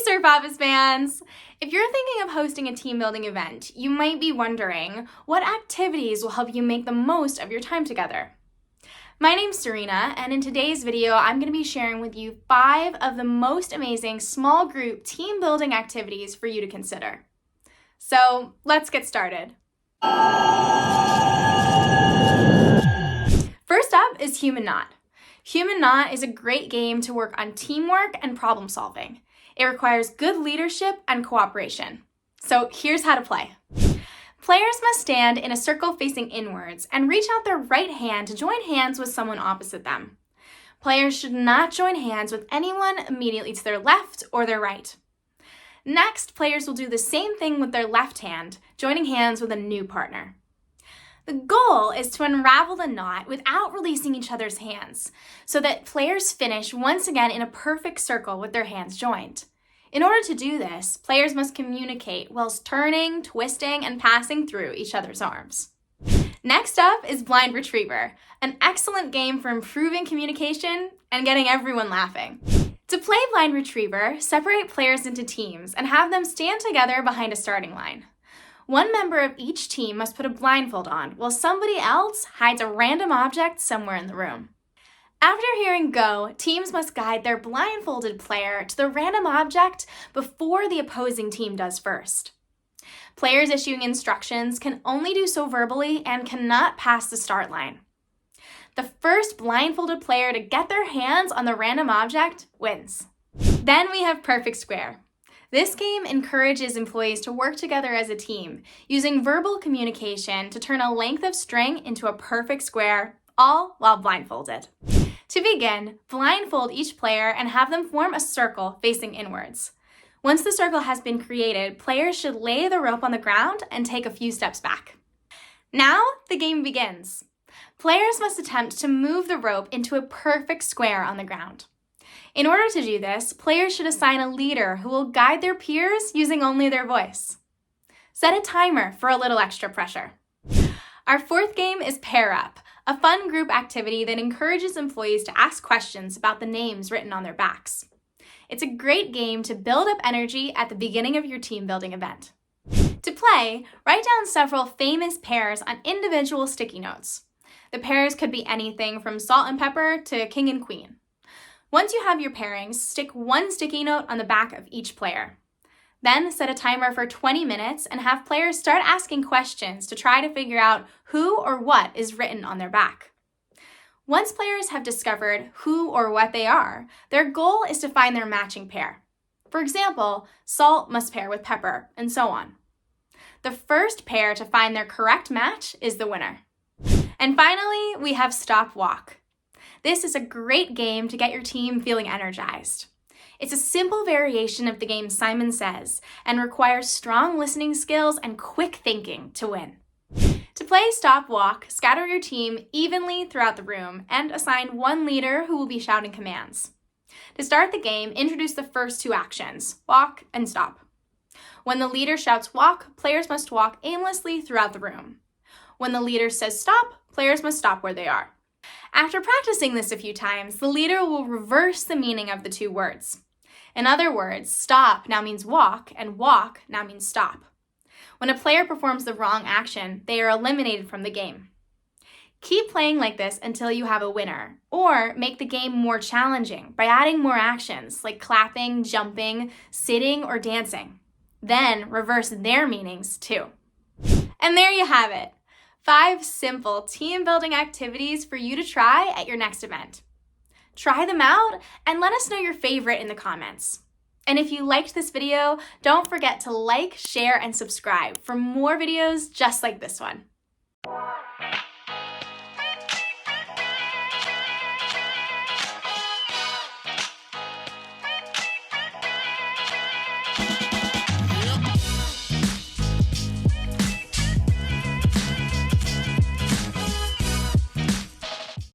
Surf Office fans! If you're thinking of hosting a team building event, you might be wondering what activities will help you make the most of your time together. My name's Serena, and in today's video, I'm going to be sharing with you 5 of the most amazing small group team building activities for you to consider. So let's get started. First up is Human Knot. Human Knot is a great game to work on teamwork and problem solving. It requires good leadership and cooperation. So here's how to play. Players must stand in a circle facing inwards and reach out their right hand to join hands with someone opposite them. Players should not join hands with anyone immediately to their left or their right. Next, players will do the same thing with their left hand, joining hands with a new partner. The goal is to unravel the knot without releasing each other's hands, so that players finish once again in a perfect circle with their hands joined. In order to do this, players must communicate whilst turning, twisting, and passing through each other's arms. Next up is Blind Retriever, an excellent game for improving communication and getting everyone laughing. To play Blind Retriever, separate players into teams and have them stand together behind a starting line. One member of each team must put a blindfold on, while somebody else hides a random object somewhere in the room. After hearing go, teams must guide their blindfolded player to the random object before the opposing team does first. Players issuing instructions can only do so verbally and cannot pass the start line. The first blindfolded player to get their hands on the random object wins. Then we have Perfect Square. This game encourages employees to work together as a team, using verbal communication to turn a length of string into a perfect square, all while blindfolded. To begin, blindfold each player and have them form a circle facing inwards. Once the circle has been created, players should lay the rope on the ground and take a few steps back. Now, the game begins. Players must attempt to move the rope into a perfect square on the ground. In order to do this, players should assign a leader who will guide their peers using only their voice. Set a timer for a little extra pressure. Our fourth game is Pair Up, a fun group activity that encourages employees to ask questions about the names written on their backs. It's a great game to build up energy at the beginning of your team building event. To play, write down several famous pairs on individual sticky notes. The pairs could be anything from salt and pepper to king and queen. Once you have your pairings, stick one sticky note on the back of each player. Then set a timer for 20 minutes and have players start asking questions to try to figure out who or what is written on their back. Once players have discovered who or what they are, their goal is to find their matching pair. For example, salt must pair with pepper, and so on. The first pair to find their correct match is the winner. And finally, we have Stop Walk. This is a great game to get your team feeling energized. It's a simple variation of the game Simon Says and requires strong listening skills and quick thinking to win. To play Stop Walk, scatter your team evenly throughout the room and assign one leader who will be shouting commands. To start the game, introduce the first 2 actions, walk and stop. When the leader shouts walk, players must walk aimlessly throughout the room. When the leader says stop, players must stop where they are. After practicing this a few times, the leader will reverse the meaning of the 2 words. In other words, stop now means walk, and walk now means stop. When a player performs the wrong action, they are eliminated from the game. Keep playing like this until you have a winner, or make the game more challenging by adding more actions like clapping, jumping, sitting, or dancing. Then reverse their meanings too. And there you have it. 5 simple team-building activities for you to try at your next event. Try them out and let us know your favorite in the comments. And if you liked this video, don't forget to like, share, and subscribe for more videos just like this one.